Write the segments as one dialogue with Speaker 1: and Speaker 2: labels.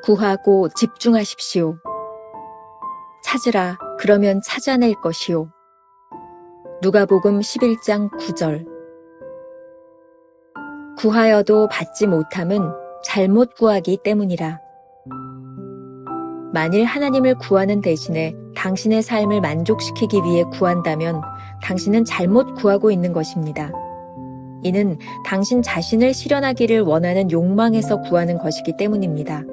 Speaker 1: 구하고 집중하십시오. 찾으라, 그러면 찾아낼 것이요. 누가복음 11장 9절. 구하여도 받지 못함은 잘못 구하기 때문이라. 만일 하나님을 구하는 대신에 당신의 삶을 만족시키기 위해 구한다면 당신은 잘못 구하고 있는 것입니다. 이는 당신 자신을 실현하기를 원하는 욕망에서 구하는 것이기 때문입니다.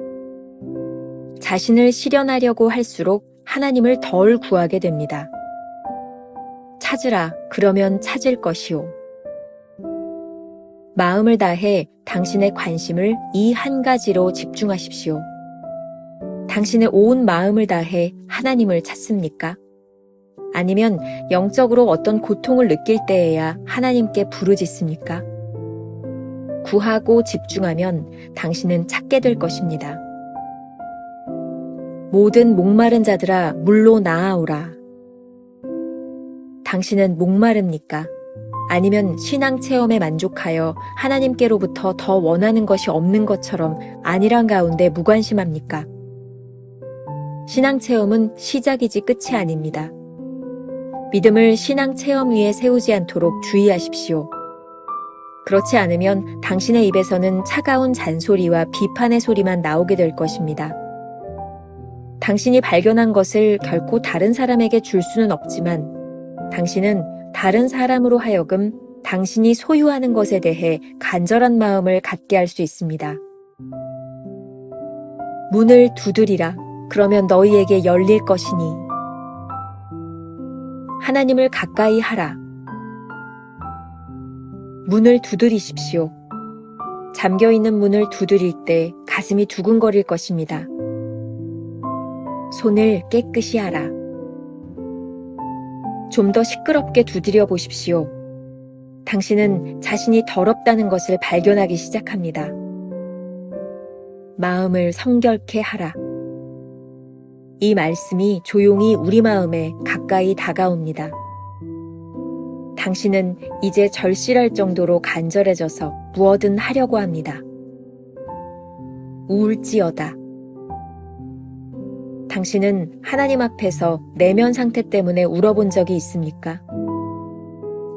Speaker 1: 자신을 실현하려고 할수록 하나님을 덜 구하게 됩니다. 찾으라, 그러면 찾을 것이요. 마음을 다해 당신의 관심을 이 한 가지로 집중하십시오. 당신의 온 마음을 다해 하나님을 찾습니까? 아니면 영적으로 어떤 고통을 느낄 때에야 하나님께 부르짖습니까? 구하고 집중하면 당신은 찾게 될 것입니다. 모든 목마른 자들아, 물로 나아오라. 당신은 목마릅니까? 아니면 신앙 체험에 만족하여 하나님께로부터 더 원하는 것이 없는 것처럼 안일한 가운데 무관심합니까? 신앙 체험은 시작이지 끝이 아닙니다. 믿음을 신앙 체험 위에 세우지 않도록 주의하십시오. 그렇지 않으면 당신의 입에서는 차가운 잔소리와 비판의 소리만 나오게 될 것입니다. 당신이 발견한 것을 결코 다른 사람에게 줄 수는 없지만 당신은 다른 사람으로 하여금 당신이 소유하는 것에 대해 간절한 마음을 갖게 할 수 있습니다. 문을 두드리라. 그러면 너희에게 열릴 것이니. 하나님을 가까이 하라. 문을 두드리십시오. 잠겨있는 문을 두드릴 때 가슴이 두근거릴 것입니다. 손을 깨끗이 하라. 좀 더 시끄럽게 두드려 보십시오. 당신은 자신이 더럽다는 것을 발견하기 시작합니다. 마음을 성결케 하라. 이 말씀이 조용히 우리 마음에 가까이 다가옵니다. 당신은 이제 절실할 정도로 간절해져서 무엇든 하려고 합니다. 우울지어다. 당신은 하나님 앞에서 내면 상태 때문에 울어본 적이 있습니까?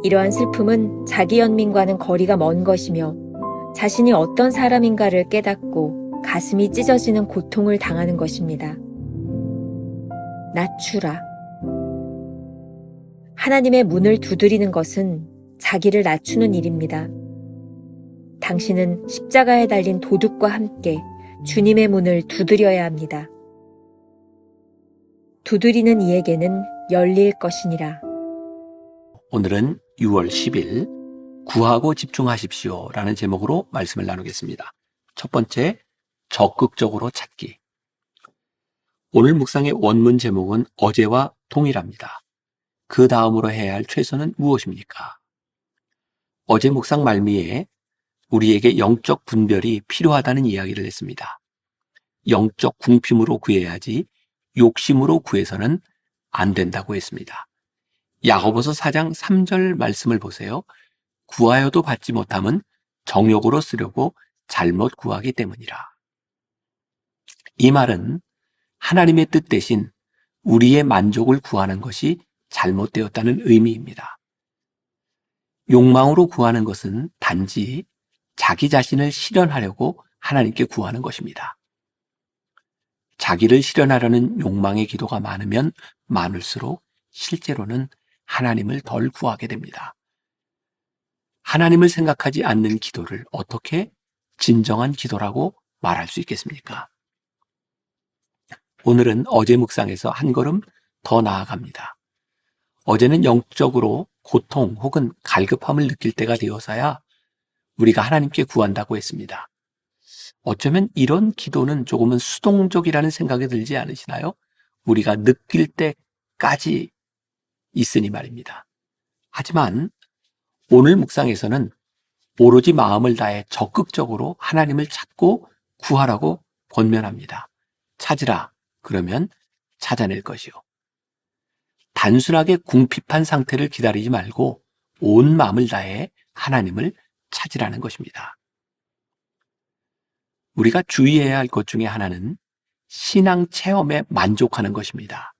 Speaker 1: 이러한 슬픔은 자기 연민과는 거리가 먼 것이며 자신이 어떤 사람인가를 깨닫고 가슴이 찢어지는 고통을 당하는 것입니다. 낮추라. 하나님의 문을 두드리는 것은 자기를 낮추는 일입니다. 당신은 십자가에 달린 도둑과 함께 주님의 문을 두드려야 합니다. 두드리는 이에게는 열릴 것이니라.
Speaker 2: 오늘은 6월 10일 구하고 집중하십시오 라는 제목으로 말씀을 나누겠습니다. 첫 번째, 적극적으로 찾기. 오늘 묵상의 원문 제목은 어제와 동일합니다. 그 다음으로 해야 할 최선은 무엇입니까? 어제 묵상 말미에 우리에게 영적 분별이 필요하다는 이야기를 했습니다. 영적 궁핍으로 구해야지 욕심으로 구해서는 안 된다고 했습니다. 야고보서 4장 3절 말씀을 보세요. 구하여도 받지 못함은 정욕으로 쓰려고 잘못 구하기 때문이라. 이 말은 하나님의 뜻 대신 우리의 만족을 구하는 것이 잘못되었다는 의미입니다. 욕망으로 구하는 것은 단지 자기 자신을 실현하려고 하나님께 구하는 것입니다. 자기를 실현하려는 욕망의 기도가 많으면 많을수록 실제로는 하나님을 덜 구하게 됩니다. 하나님을 생각하지 않는 기도를 어떻게 진정한 기도라고 말할 수 있겠습니까? 오늘은 어제 묵상에서 한 걸음 더 나아갑니다. 어제는 영적으로 고통 혹은 갈급함을 느낄 때가 되어서야 우리가 하나님께 구한다고 했습니다. 어쩌면 이런 기도는 조금은 수동적이라는 생각이 들지 않으시나요? 우리가 느낄 때까지 있으니 말입니다. 하지만 오늘 묵상에서는 오로지 마음을 다해 적극적으로 하나님을 찾고 구하라고 권면합니다. 찾으라. 그러면 찾아낼 것이요. 단순하게 궁핍한 상태를 기다리지 말고 온 마음을 다해 하나님을 찾으라는 것입니다. 우리가 주의해야 할 것 중에 하나는 신앙 체험에 만족하는 것입니다.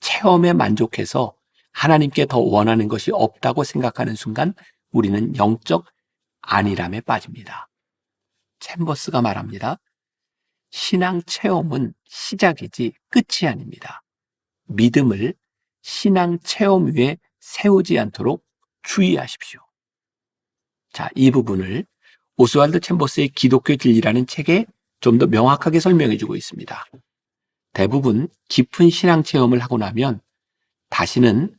Speaker 2: 체험에 만족해서 하나님께 더 원하는 것이 없다고 생각하는 순간 우리는 영적 안일함에 빠집니다. 챔버스가 말합니다. 신앙 체험은 시작이지 끝이 아닙니다. 믿음을 신앙 체험 위에 세우지 않도록 주의하십시오. 자, 이 부분을 오스왈드 챔버스의 기독교 진리라는 책에 좀 더 명확하게 설명해 주고 있습니다. 대부분 깊은 신앙 체험을 하고 나면 다시는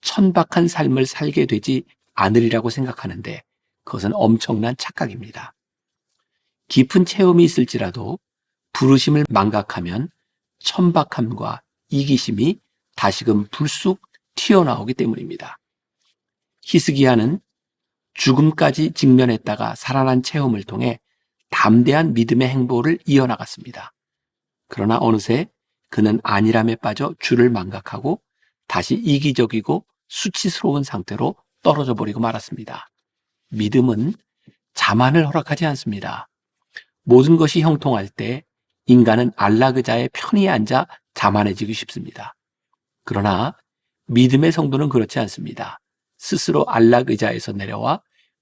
Speaker 2: 천박한 삶을 살게 되지 않으리라고 생각하는데 그것은 엄청난 착각입니다. 깊은 체험이 있을지라도 부르심을 망각하면 천박함과 이기심이 다시금 불쑥 튀어나오기 때문입니다. 히스기야는 죽음까지 직면했다가 살아난 체험을 통해 담대한 믿음의 행보를 이어나갔습니다. 그러나 어느새 그는 안일함에 빠져 주를 망각하고 다시 이기적이고 수치스러운 상태로 떨어져 버리고 말았습니다. 믿음은 자만을 허락하지 않습니다. 모든 것이 형통할 때 인간은 안락의자의 편히 앉아 자만해지고 싶습니다. 그러나 믿음의 성도는 그렇지 않습니다. 스스로 안락의자에서 내려와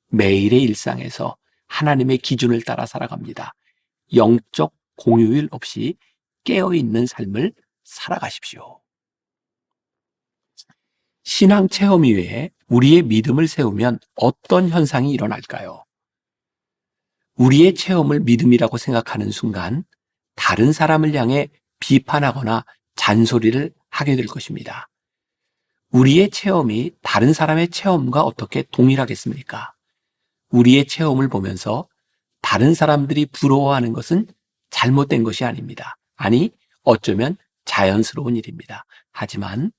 Speaker 2: 매일의 일상에서 하나님의 기준을 따라 살아갑니다. 영적 공휴일 없이 깨어있는 삶을 살아가십시오. 신앙 체험 이외에 우리의 믿음을 세우면 어떤 현상이 일어날까요? 우리의 체험을 믿음이라고 생각하는 순간 다른 사람을 향해 비판하거나 잔소리를 하게 될 것입니다. 우리의 체험이 다른 사람의 체험과 어떻게 동일하겠습니까? 우리의 체험을 보면서 다른 사람들이 부러워하는 것은 잘못된 것이 아닙니다. 아니, 어쩌면 자연스러운 일입니다. 하지만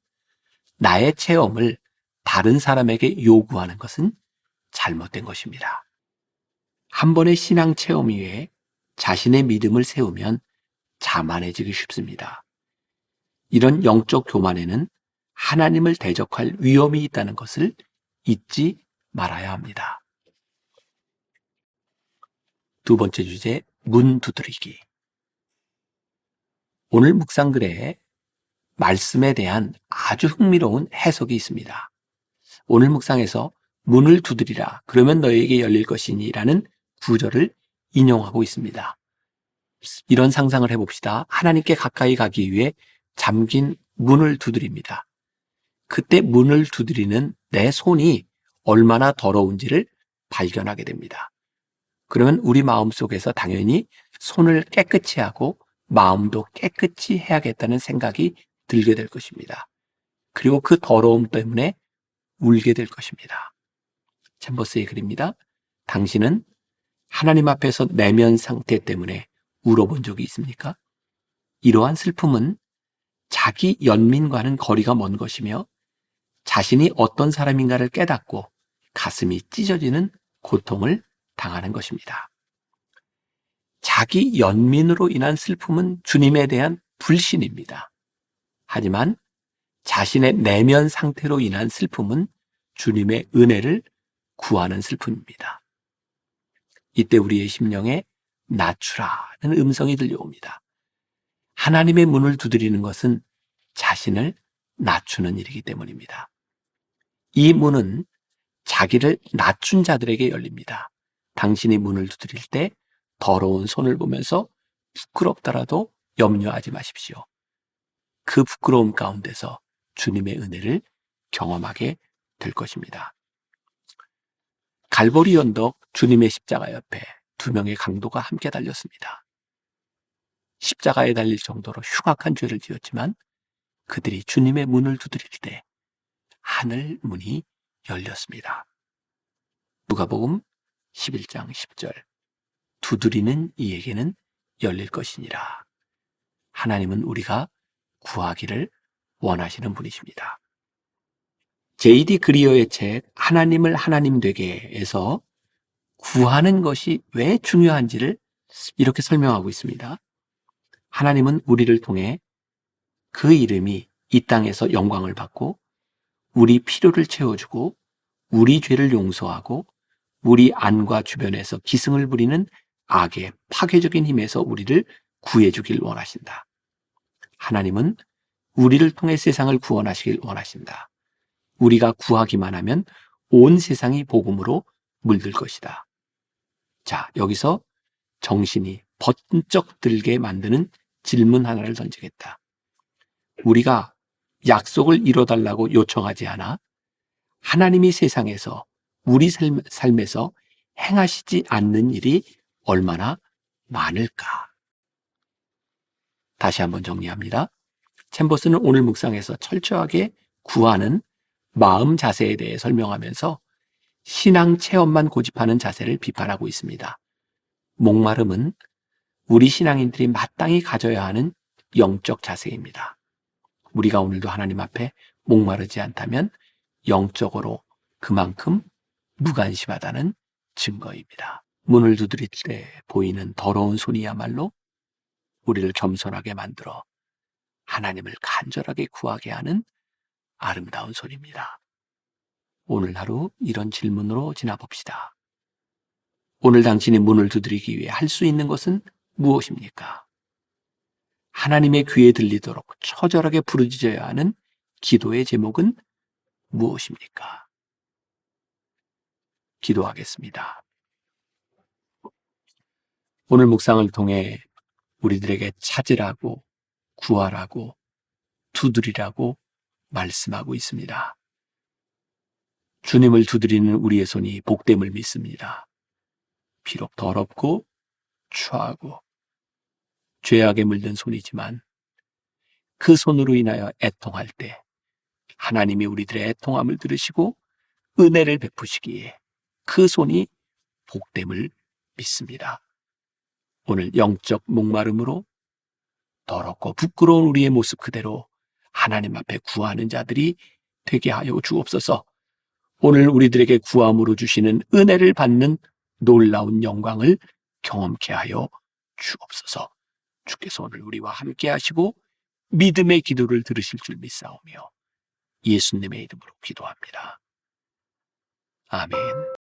Speaker 2: 나의 체험을 다른 사람에게 요구하는 것은 잘못된 것입니다. 한 번의 신앙 체험 이외에 자신의 믿음을 세우면 자만해지기 쉽습니다. 이런 영적 교만에는 하나님을 대적할 위험이 있다는 것을 잊지 말아야 합니다. 두 번째 주제, 문 두드리기. 오늘 묵상글에 말씀에 대한 아주 흥미로운 해석이 있습니다. 오늘 묵상에서 문을 두드리라 그러면 너에게 열릴 것이니 라는 구절을 인용하고 있습니다. 이런 상상을 해봅시다. 하나님께 가까이 가기 위해 잠긴 문을 두드립니다. 그때 문을 두드리는 내 손이 얼마나 더러운지를 발견하게 됩니다. 그러면 우리 마음속에서 당연히 손을 깨끗이 하고 마음도 깨끗이 해야겠다는 생각이 들게 될 것입니다. 그리고 그 더러움 때문에 울게 될 것입니다. 챔버스의 글입니다. 당신은 하나님 앞에서 내면 상태 때문에 울어본 적이 있습니까? 이러한 슬픔은 자기 연민과는 거리가 먼 것이며 자신이 어떤 사람인가를 깨닫고 가슴이 찢어지는 고통을 당하는 것입니다. 자기 연민으로 인한 슬픔은 주님에 대한 불신입니다. 하지만 자신의 내면 상태로 인한 슬픔은 주님의 은혜를 구하는 슬픔입니다. 이때 우리의 심령에 낮추라는 음성이 들려옵니다. 하나님의 문을 두드리는 것은 자신을 낮추는 일이기 때문입니다. 이 문은 자기를 낮춘 자들에게 열립니다. 당신이 문을 두드릴 때 더러운 손을 보면서 부끄럽더라도 염려하지 마십시오. 그 부끄러움 가운데서 주님의 은혜를 경험하게 될 것입니다. 갈보리 언덕 주님의 십자가 옆에 두 명의 강도가 함께 달렸습니다. 십자가에 달릴 정도로 흉악한 죄를 지었지만 그들이 주님의 문을 두드릴 때 하늘 문이 열렸습니다. 누가복음 11장 10절 두드리는 이에게는 열릴 것이니라. 하나님은 우리가 구하기를 원하시는 분이십니다. J.D. 그리어의 책 하나님을 하나님 되게에서 구하는 것이 왜 중요한지를 이렇게 설명하고 있습니다. 하나님은 우리를 통해 그 이름이 이 땅에서 영광을 받고 우리 필요를 채워주고 우리 죄를 용서하고 우리 안과 주변에서 기승을 부리는 악의 파괴적인 힘에서 우리를 구해주길 원하신다. 하나님은 우리를 통해 세상을 구원하시길 원하신다. 우리가 구하기만 하면 온 세상이 복음으로 물들 것이다. 자, 여기서 정신이 번쩍 들게 만드는 질문 하나를 던지겠다. 우리가 약속을 이뤄달라고 요청하지 않아 하나님이 세상에서 우리 삶에서 행하시지 않는 일이 얼마나 많을까? 다시 한번 정리합니다. 챔버스는 오늘 묵상에서 철저하게 구하는 마음 자세에 대해 설명하면서 신앙 체험만 고집하는 자세를 비판하고 있습니다. 목마름은 우리 신앙인들이 마땅히 가져야 하는 영적 자세입니다. 우리가 오늘도 하나님 앞에 목마르지 않다면 영적으로 그만큼 무관심하다는 증거입니다. 문을 두드릴 때 보이는 더러운 손이야말로 우리를 겸손하게 만들어 하나님을 간절하게 구하게 하는 아름다운 손입니다. 오늘 하루 이런 질문으로 지나봅시다. 오늘 당신이 문을 두드리기 위해 할 수 있는 것은 무엇입니까? 하나님의 귀에 들리도록 처절하게 부르짖어야 하는 기도의 제목은 무엇입니까? 기도하겠습니다. 오늘 묵상을 통해 우리들에게 찾으라고, 구하라고, 두드리라고 말씀하고 있습니다. 주님을 두드리는 우리의 손이 복됨을 믿습니다. 비록 더럽고 추하고 죄악에 물든 손이지만 그 손으로 인하여 애통할 때 하나님이 우리들의 애통함을 들으시고 은혜를 베푸시기에 그 손이 복됨을 믿습니다. 오늘 영적 목마름으로 더럽고 부끄러운 우리의 모습 그대로 하나님 앞에 구하는 자들이 되게 하여 주옵소서. 오늘 우리들에게 구함으로 주시는 은혜를 받는 놀라운 영광을 경험케 하여 주옵소서. 주께서 오늘 우리와 함께 하시고 믿음의 기도를 들으실 줄 믿사오며 예수님의 이름으로 기도합니다. 아멘.